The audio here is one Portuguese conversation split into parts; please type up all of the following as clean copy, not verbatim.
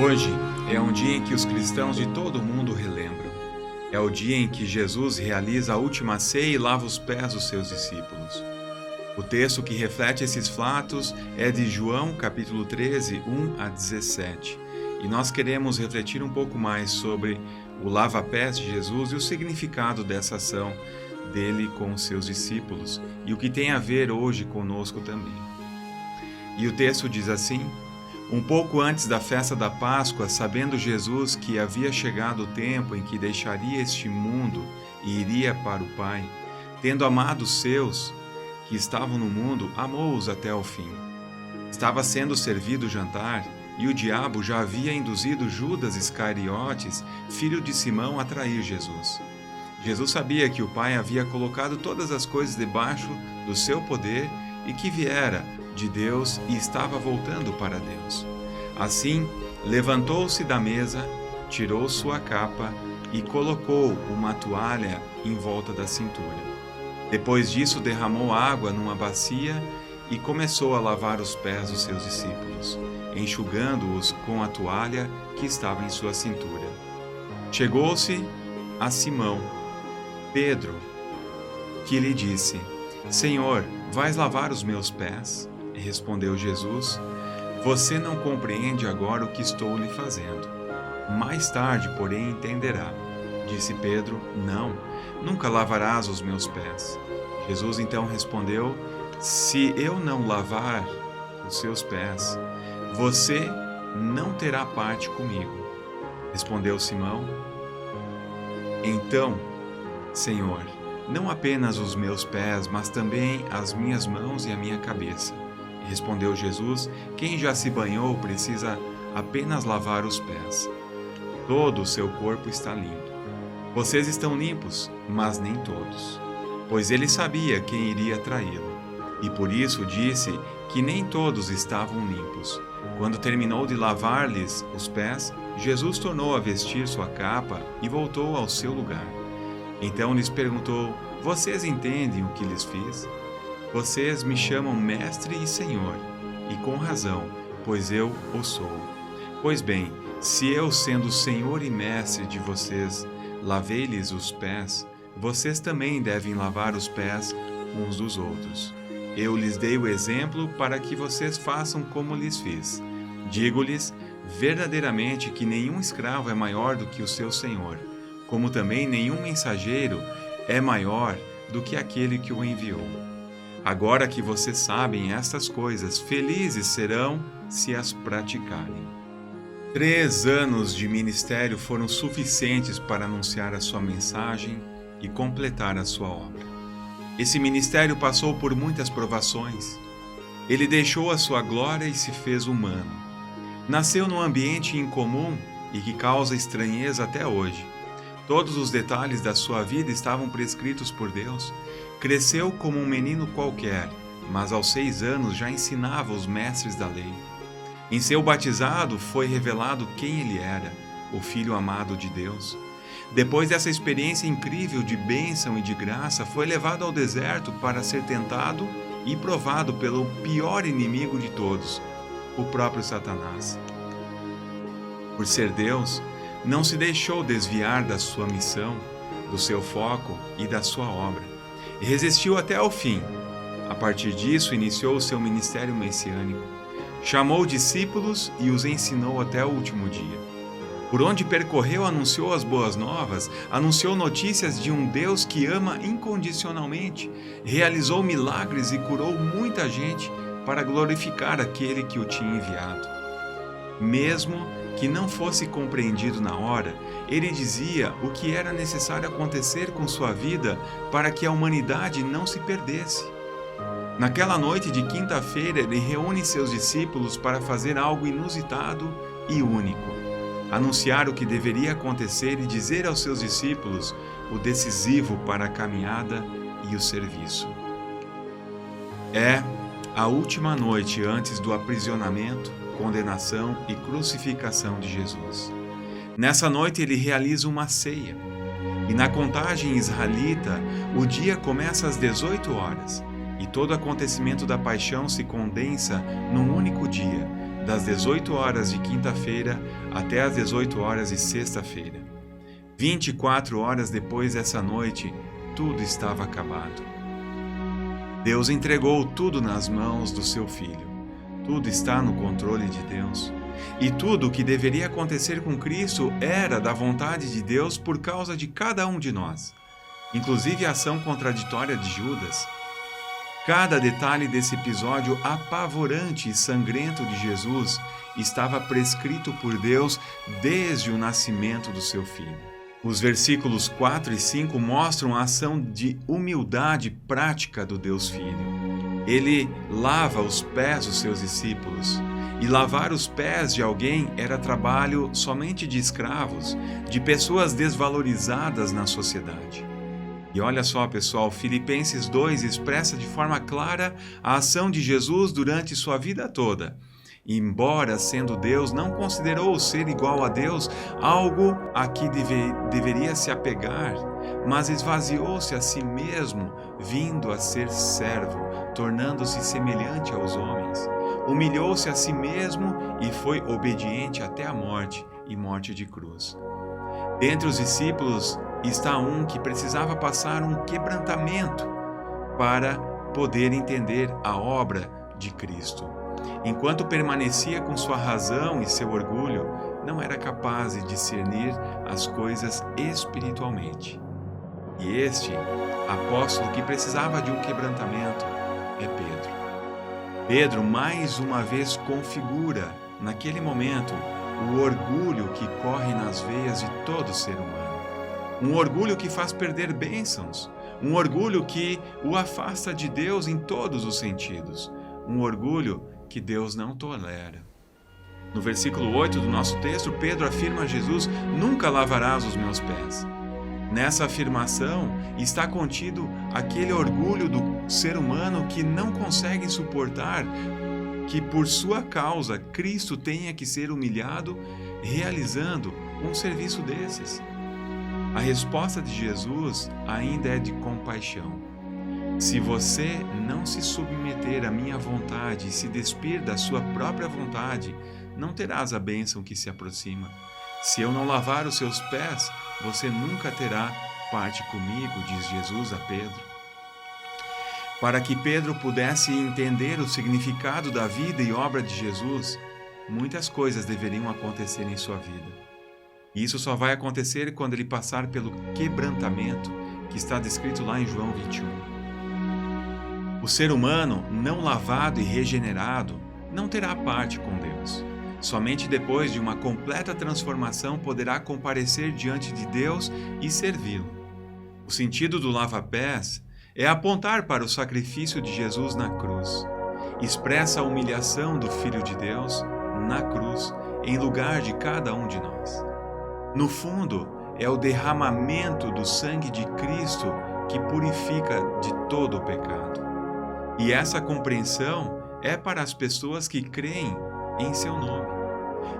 Hoje é um dia em que os cristãos de todo o mundo relembram. É o dia em que Jesus realiza a última ceia e lava os pés dos seus discípulos. O texto que reflete esses fatos é de João, capítulo 13, 1 a 17. E nós queremos refletir um pouco mais sobre o lava-pés de Jesus e o significado dessa ação dele com os seus discípulos e o que tem a ver hoje conosco também. E o texto diz assim: um pouco antes da festa da Páscoa, sabendo Jesus que havia chegado o tempo em que deixaria este mundo e iria para o Pai, tendo amado os seus que estavam no mundo, amou-os até o fim. Estava sendo servido o jantar, e o diabo já havia induzido Judas Iscariotes, filho de Simão, a trair Jesus. Jesus sabia que o Pai havia colocado todas as coisas debaixo do seu poder e que viera de Deus e estava voltando para Deus. Assim, levantou-se da mesa, tirou sua capa e colocou uma toalha em volta da cintura. Depois disso, derramou água numa bacia e começou a lavar os pés dos seus discípulos, enxugando-os com a toalha que estava em sua cintura. Chegou-se a Simão, Pedro, que lhe disse: Senhor, vais lavar os meus pés? Respondeu Jesus: Você não compreende agora o que estou lhe fazendo. Mais tarde, porém, entenderá. Disse Pedro: Não, nunca lavarás os meus pés. Jesus então respondeu: Se eu não lavar os seus pés, você não terá parte comigo. Respondeu Simão: Então, Senhor, não apenas os meus pés, mas também as minhas mãos e a minha cabeça. Respondeu Jesus: Quem já se banhou precisa apenas lavar os pés. Todo o seu corpo está limpo. Vocês estão limpos, mas nem todos. Pois ele sabia quem iria traí-lo, e por isso disse que nem todos estavam limpos. Quando terminou de lavar-lhes os pés, Jesus tornou a vestir sua capa e voltou ao seu lugar. Então lhes perguntou: Vocês entendem o que lhes fiz? Vocês me chamam Mestre e Senhor, e com razão, pois eu o sou. Pois bem, se eu, sendo Senhor e Mestre de vocês, lavei-lhes os pés, vocês também devem lavar os pés uns dos outros. Eu lhes dei o exemplo para que vocês façam como lhes fiz. Digo-lhes verdadeiramente que nenhum escravo é maior do que o seu senhor, como também nenhum mensageiro é maior do que aquele que o enviou. Agora que vocês sabem estas coisas, felizes serão se as praticarem. 3 anos de ministério foram suficientes para anunciar a sua mensagem e completar a sua obra. Esse ministério passou por muitas provações. Ele deixou a sua glória e se fez humano. Nasceu num ambiente incomum e que causa estranheza até hoje. Todos os detalhes da sua vida estavam prescritos por Deus. Cresceu como um menino qualquer, mas aos 6 anos já ensinava os mestres da lei. Em seu batizado foi revelado quem ele era, o Filho amado de Deus. Depois dessa experiência incrível de bênção e de graça, foi levado ao deserto para ser tentado e provado pelo pior inimigo de todos, o próprio Satanás. Por ser Deus, não se deixou desviar da sua missão, do seu foco e da sua obra. E resistiu até ao fim. A partir disso, iniciou o seu ministério messiânico. Chamou discípulos e os ensinou até o último dia. Por onde percorreu, anunciou as boas novas, anunciou notícias de um Deus que ama incondicionalmente, realizou milagres e curou muita gente para glorificar aquele que o tinha enviado. Mesmo que não fosse compreendido na hora, ele dizia o que era necessário acontecer com sua vida para que a humanidade não se perdesse. Naquela noite de quinta-feira, ele reúne seus discípulos para fazer algo inusitado e único. Anunciar o que deveria acontecer e dizer aos seus discípulos o decisivo para a caminhada e o serviço. É a última noite antes do aprisionamento, condenação e crucificação de Jesus. Nessa noite ele realiza uma ceia. E na contagem israelita, o dia começa às 18 horas. E todo o acontecimento da paixão se condensa num único dia, das 18 horas de quinta-feira até as 18 horas de sexta-feira. 24 horas depois dessa noite, tudo estava acabado. Deus entregou tudo nas mãos do seu Filho. Tudo está no controle de Deus. E tudo o que deveria acontecer com Cristo era da vontade de Deus por causa de cada um de nós, inclusive a ação contraditória de Judas. Cada detalhe desse episódio apavorante e sangrento de Jesus estava prescrito por Deus desde o nascimento do seu Filho. Os versículos 4 e 5 mostram a ação de humildade prática do Deus Filho. Ele lava os pés dos seus discípulos. E lavar os pés de alguém era trabalho somente de escravos, de pessoas desvalorizadas na sociedade. E olha só, pessoal, Filipenses 2 expressa de forma clara a ação de Jesus durante sua vida toda. E, embora sendo Deus, não considerou o ser igual a Deus algo a que deveria se apegar, mas esvaziou-se a si mesmo, vindo a ser servo, tornando-se semelhante aos homens. Humilhou-se a si mesmo e foi obediente até a morte e morte de cruz. Dentre os discípulos está um que precisava passar um quebrantamento para poder entender a obra de Cristo. Enquanto permanecia com sua razão e seu orgulho, não era capaz de discernir as coisas espiritualmente. E este apóstolo que precisava de um quebrantamento é Pedro. Pedro mais uma vez configura, naquele momento, o orgulho que corre nas veias de todo ser humano. Um orgulho que faz perder bênçãos. Um orgulho que o afasta de Deus em todos os sentidos. Um orgulho que Deus não tolera. No versículo 8 do nosso texto, Pedro afirma a Jesus: "Nunca lavarás os meus pés". Nessa afirmação está contido aquele orgulho do ser humano que não consegue suportar que por sua causa Cristo tenha que ser humilhado realizando um serviço desses. A resposta de Jesus ainda é de compaixão. Se você não se submeter à minha vontade e se despir da sua própria vontade, não terás a bênção que se aproxima. Se eu não lavar os seus pés, você nunca terá parte comigo, diz Jesus a Pedro. Para que Pedro pudesse entender o significado da vida e obra de Jesus, muitas coisas deveriam acontecer em sua vida. E isso só vai acontecer quando ele passar pelo quebrantamento que está descrito lá em João 21. O ser humano não lavado e regenerado não terá parte com Deus. Somente depois de uma completa transformação poderá comparecer diante de Deus e servi-lo. O sentido do lava-pés é apontar para o sacrifício de Jesus na cruz. Expressa a humilhação do Filho de Deus na cruz, em lugar de cada um de nós. No fundo, é o derramamento do sangue de Cristo que purifica de todo o pecado. E essa compreensão é para as pessoas que creem em seu nome.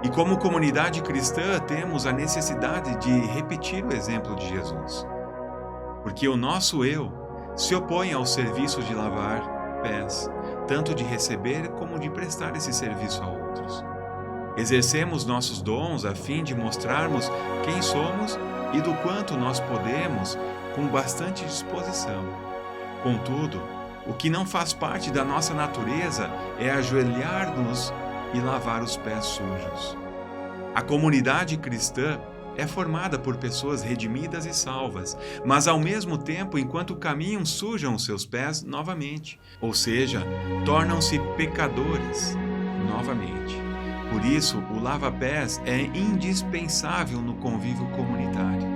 E como comunidade cristã, temos a necessidade de repetir o exemplo de Jesus. Porque o nosso eu se opõe ao serviço de lavar pés, tanto de receber como de prestar esse serviço a outros. Exercemos nossos dons a fim de mostrarmos quem somos e do quanto nós podemos com bastante disposição. Contudo, o que não faz parte da nossa natureza é ajoelhar-nos e lavar os pés sujos. A comunidade cristã é formada por pessoas redimidas e salvas, mas ao mesmo tempo, enquanto caminham, sujam os seus pés novamente, ou seja, tornam-se pecadores novamente. Por isso, o lava-pés é indispensável no convívio comunitário.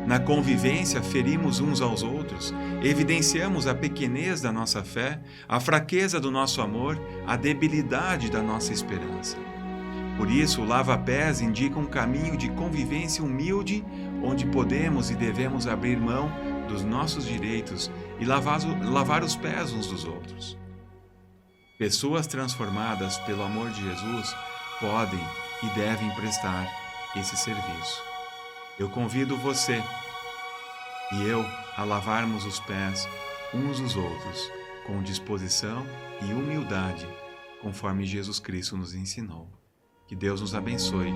Na convivência, ferimos uns aos outros, evidenciamos a pequenez da nossa fé, a fraqueza do nosso amor, a debilidade da nossa esperança. Por isso, o lava-pés indica um caminho de convivência humilde, onde podemos e devemos abrir mão dos nossos direitos e lavar os pés uns dos outros. Pessoas transformadas pelo amor de Jesus podem e devem prestar esse serviço. Eu convido você e eu a lavarmos os pés uns dos outros com disposição e humildade conforme Jesus Cristo nos ensinou. Que Deus nos abençoe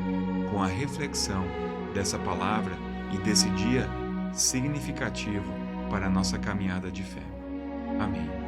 com a reflexão dessa palavra e desse dia significativo para a nossa caminhada de fé. Amém.